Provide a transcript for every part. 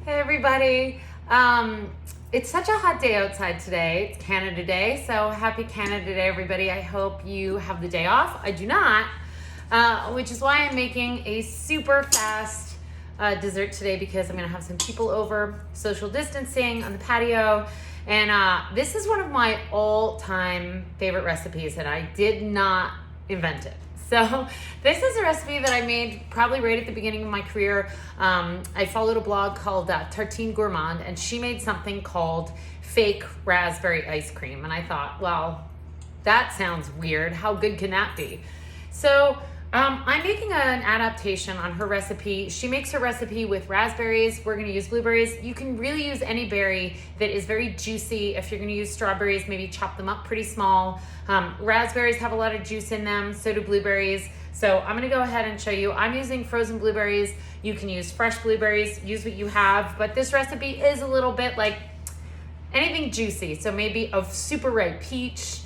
Hey everybody. It's such a hot day outside today. It's Canada Day, so happy Canada Day everybody. I hope you have the day off. I do not, which is why I'm making a super fast dessert today because I'm gonna have some people over, social distancing on the patio. And this is one of my all-time favorite recipes and I did not invent it. So this is a recipe that I made probably right at the beginning of my career. I followed a blog called Tartine Gourmand, and she made something called fake raspberry ice cream. And I thought, well, that sounds weird. How good can that be? So I'm making an adaptation on her recipe. She makes her recipe with raspberries. We're gonna use blueberries. You can really use any berry that is very juicy. If you're gonna use strawberries, maybe chop them up pretty small. Raspberries have a lot of juice in them, so do blueberries. So I'm gonna go ahead and show you. I'm using frozen blueberries. You can use fresh blueberries, use what you have, but this recipe is a little bit like anything juicy. So maybe a super ripe peach,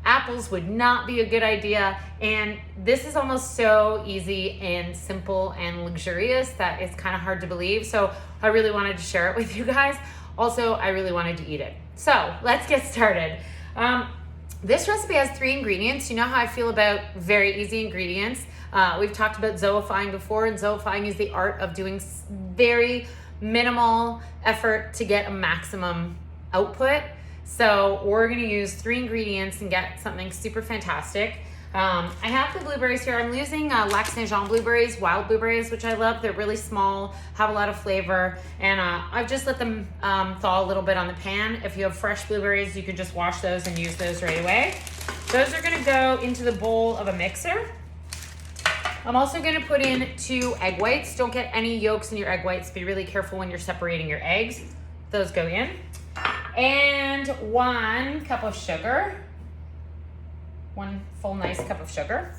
apples would not be a good idea. And this is almost so easy and simple and luxurious that it's kind of hard to believe. So I really wanted to share it with you guys. Also, I really wanted to eat it. So let's get started. This recipe has 3 ingredients. You know how I feel about very easy ingredients. We've talked about zoifying before, and zoifying is the art of doing very minimal effort to get a maximum output. So we're gonna use 3 ingredients and get something super fantastic. I have the blueberries here. I'm using Lac Saint Jean blueberries, wild blueberries, which I love. They're really small, have a lot of flavor, and I've just let them thaw a little bit on the pan. If you have fresh blueberries, you can just wash those and use those right away. Those are gonna go into the bowl of a mixer. I'm also gonna put in 2 egg whites. Don't get any yolks in your egg whites. Be really careful when you're separating your eggs. Those go in. And 1 cup of sugar. 1 full nice cup of sugar.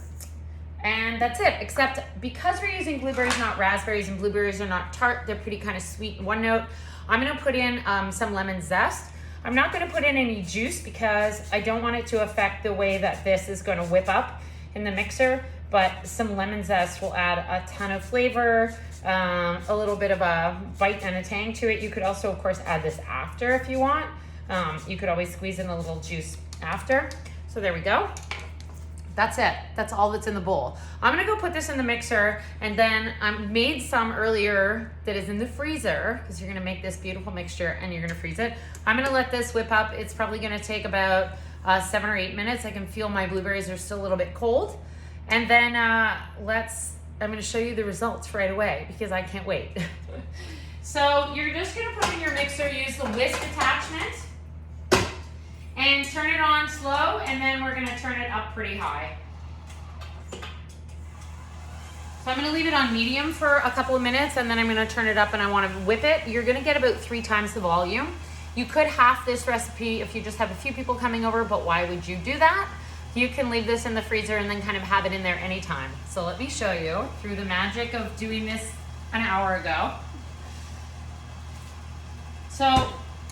And that's it, except because we're using blueberries, not raspberries, and blueberries are not tart, they're pretty kind of sweet in one note. I'm gonna put in some lemon zest. I'm not gonna put in any juice because I don't want it to affect the way that this is gonna whip up in the mixer, but some lemon zest will add a ton of flavor, a little bit of a bite and a tang to it. You could also, of course, add this after if you want. You could always squeeze in a little juice after. So there we go. That's it. That's all that's in the bowl. I'm gonna go put this in the mixer, and then I made some earlier that is in the freezer because you're gonna make this beautiful mixture and you're gonna freeze it. I'm gonna let this whip up. It's probably gonna take about 7 or 8 minutes. I can feel my blueberries are still a little bit cold. And then I'm gonna show you the results right away because I can't wait. So you're just gonna put in your mixer, use the whisk attachment, and turn it on slow, and then we're gonna turn it up pretty high. So I'm gonna leave it on medium for a couple of minutes, and then I'm gonna turn it up and I wanna whip it. You're gonna get about 3 times the volume. You could half this recipe if you just have a few people coming over, but why would you do that? You can leave this in the freezer and then kind of have it in there anytime. So let me show you through the magic of doing this an hour ago. So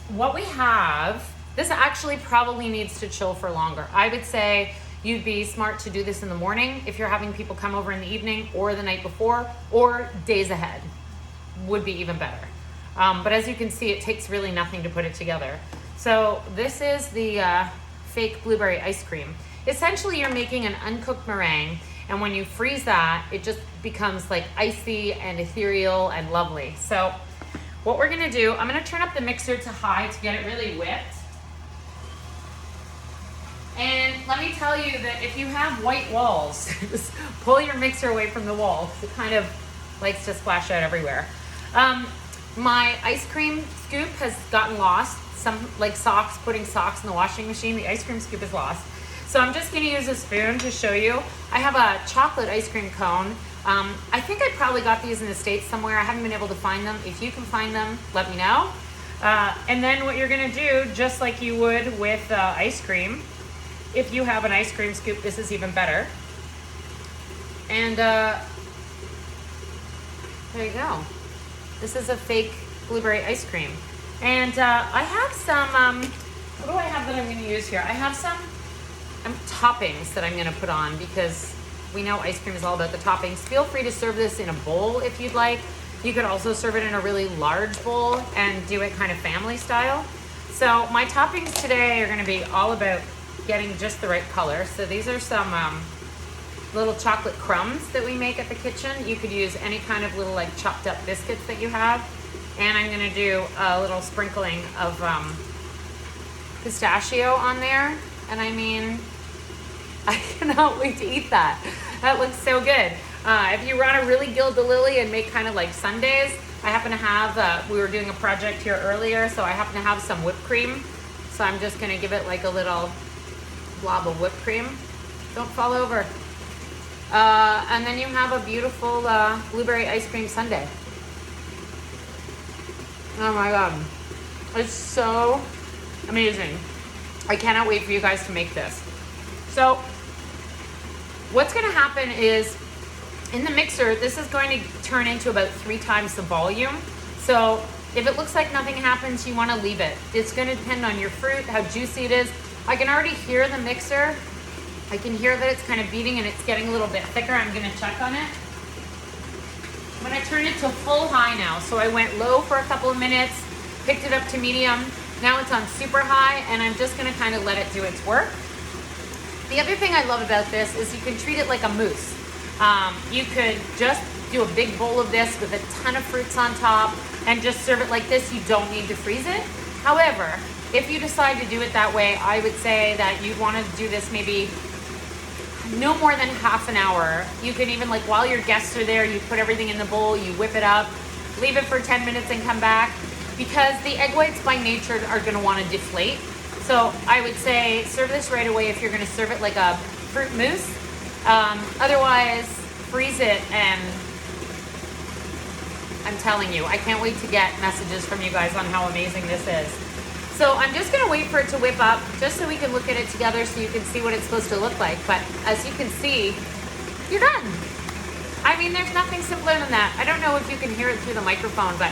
what we have, this actually probably needs to chill for longer. I would say you'd be smart to do this in the morning if you're having people come over in the evening or the night before or days ahead would be even better. But as you can see, it takes really nothing to put it together. So this is the fake blueberry ice cream. Essentially, you're making an uncooked meringue, and when you freeze that, it just becomes like icy and ethereal and lovely. So what we're gonna do, I'm gonna turn up the mixer to high to get it really whipped. And let me tell you that if you have white walls, just pull your mixer away from the wall because it kind of likes to splash out everywhere. My ice cream scoop has gotten lost. Some like socks, putting socks in the washing machine, the ice cream scoop is lost. So I'm just gonna use a spoon to show you. I have a chocolate ice cream cone. I think I probably got these in the States somewhere. I haven't been able to find them. If you can find them, let me know. And then what you're gonna do, just like you would with ice cream, if you have an ice cream scoop, this is even better. And there you go. This is a fake blueberry ice cream. And I have some, what do I have that I'm gonna use here? I have some toppings that I'm gonna put on because we know ice cream is all about the toppings. Feel free to serve this in a bowl if you'd like. You could also serve it in a really large bowl and do it kind of family style. So my toppings today are gonna be all about getting just the right color. So these are some little chocolate crumbs that we make at the kitchen. You could use any kind of little like chopped up biscuits that you have. And I'm gonna do a little sprinkling of pistachio on there. And I mean, I cannot wait to eat that. That looks so good. If you want to really gild the lily and make kind of like sundaes, I happen to have, we were doing a project here earlier, so I happen to have some whipped cream. So I'm just gonna give it like a little blob of whipped cream. Don't fall over. And then you have a beautiful blueberry ice cream sundae. Oh my God. It's so amazing. I cannot wait for you guys to make this. So what's gonna happen is in the mixer, this is going to turn into about 3 times the volume. So if it looks like nothing happens, you wanna leave it. It's gonna depend on your fruit, how juicy it is. I can already hear the mixer. I can hear that it's kind of beating and it's getting a little bit thicker. I'm gonna check on it. I'm gonna turn it to full high now. So I went low for a couple of minutes, picked it up to medium. Now it's on super high and I'm just gonna kind of let it do its work. The other thing I love about this is you can treat it like a mousse. You could just do a big bowl of this with a ton of fruits on top and just serve it like this. You don't need to freeze it. However, if you decide to do it that way, I would say that you'd want to do this maybe no more than half an hour. You can even, like, while your guests are there, you put everything in the bowl, you whip it up, leave it for 10 minutes and come back, because the egg whites by nature are going to want to deflate. So I would say serve this right away if you're going to serve it like a fruit mousse. Otherwise, freeze it, and I'm telling you, I can't wait to get messages from you guys on how amazing this is. So I'm just gonna wait for it to whip up, just so we can look at it together so you can see what it's supposed to look like. But as you can see, you're done. I mean, there's nothing simpler than that. I don't know if you can hear it through the microphone, but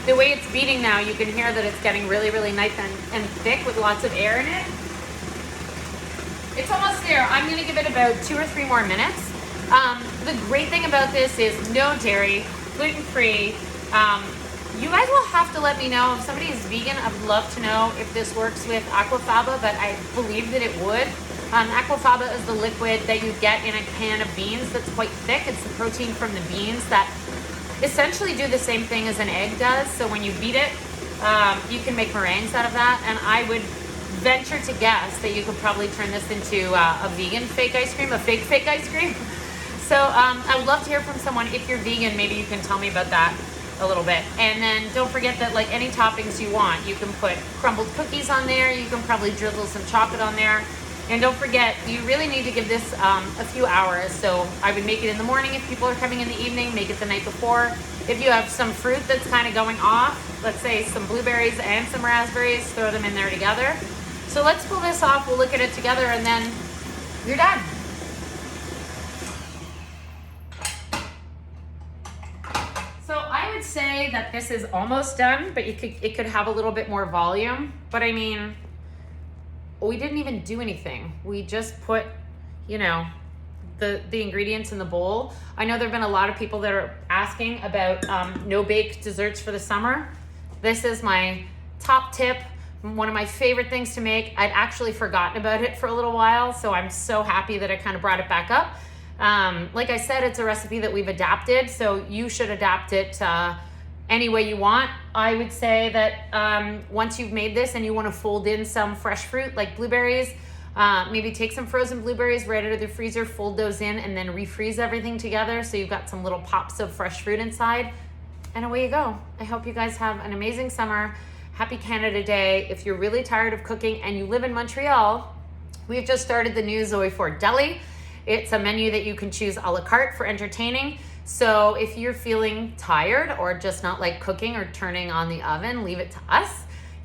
the way it's beating now, you can hear that it's getting really, really nice and thick with lots of air in it. It's almost there. I'm gonna give it about 2 or 3 more minutes. The great thing about this is no dairy, gluten-free. You guys will have to let me know if somebody is vegan. I would love to know if this works with aquafaba, but I believe that it would. Aquafaba is the liquid that you get in a can of beans that's quite thick. It's the protein from the beans that essentially do the same thing as an egg does. So when you beat it, you can make meringues out of that. And I would venture to guess that you could probably turn this into a vegan fake ice cream, a fake ice cream. So I would love to hear from someone. If you're vegan, maybe you can tell me about that a little bit. And then don't forget that, like, any toppings you want, you can put crumbled cookies on there. You can probably drizzle some chocolate on there. And don't forget, you really need to give this a few hours. So I would make it in the morning if people are coming in the evening, make it the night before. If you have some fruit that's kind of going off, let's say some blueberries and some raspberries, throw them in there together. So let's pull this off, we'll look at it together, and then you're done. So I would say that this is almost done, but it could have a little bit more volume. But I mean, we didn't even do anything. We just put, you know, the ingredients in the bowl. I know there have been a lot of people that are asking about no-bake desserts for the summer. This is my top tip. One of my favorite things to make. I'd actually forgotten about it for a little while, so I'm so happy that I kind of brought it back up. Like I said, it's a recipe that we've adapted, so you should adapt it any way you want. I would say that once you've made this and you want to fold in some fresh fruit like blueberries, maybe take some frozen blueberries right out of the freezer, fold those in, and then refreeze everything together so you've got some little pops of fresh fruit inside, and away you go. I hope you guys have an amazing summer. Happy Canada Day. If you're really tired of cooking and you live in Montreal, we've just started the new Zoe Ford Deli. It's a menu that you can choose a la carte for entertaining. So if you're feeling tired or just not like cooking or turning on the oven, leave it to us.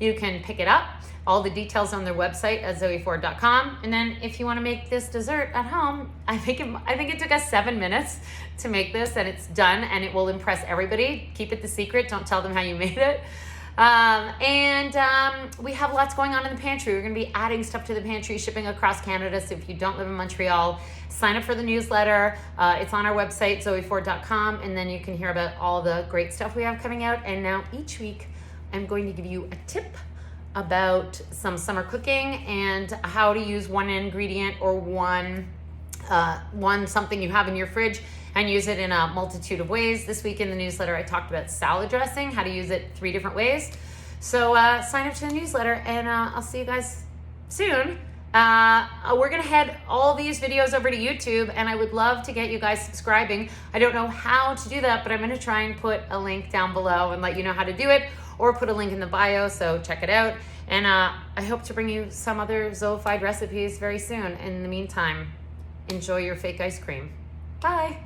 You can pick it up. All the details on their website at zoeford.com. And then if you want to make this dessert at home, I think it took us 7 minutes to make this, and it's done, and it will impress everybody. Keep it the secret. Don't tell them how you made it. We have lots going on in the pantry. We're going to be adding stuff to the pantry, shipping across Canada. So if you don't live in Montreal, sign up for the newsletter. It's on our website, zoeford.com, and then you can hear about all the great stuff we have coming out. And now each week, I'm going to give you a tip about some summer cooking and how to use one ingredient or one something you have in your fridge and use it in a multitude of ways. This week in the newsletter, I talked about salad dressing, how to use it 3 different ways. So sign up to the newsletter, and I'll see you guys soon. We're gonna head all these videos over to YouTube, and I would love to get you guys subscribing. I don't know how to do that, but I'm gonna try and put a link down below and let you know how to do it, or put a link in the bio, so check it out. And I hope to bring you some other Zoified recipes very soon. In the meantime, enjoy your fake ice cream. Bye.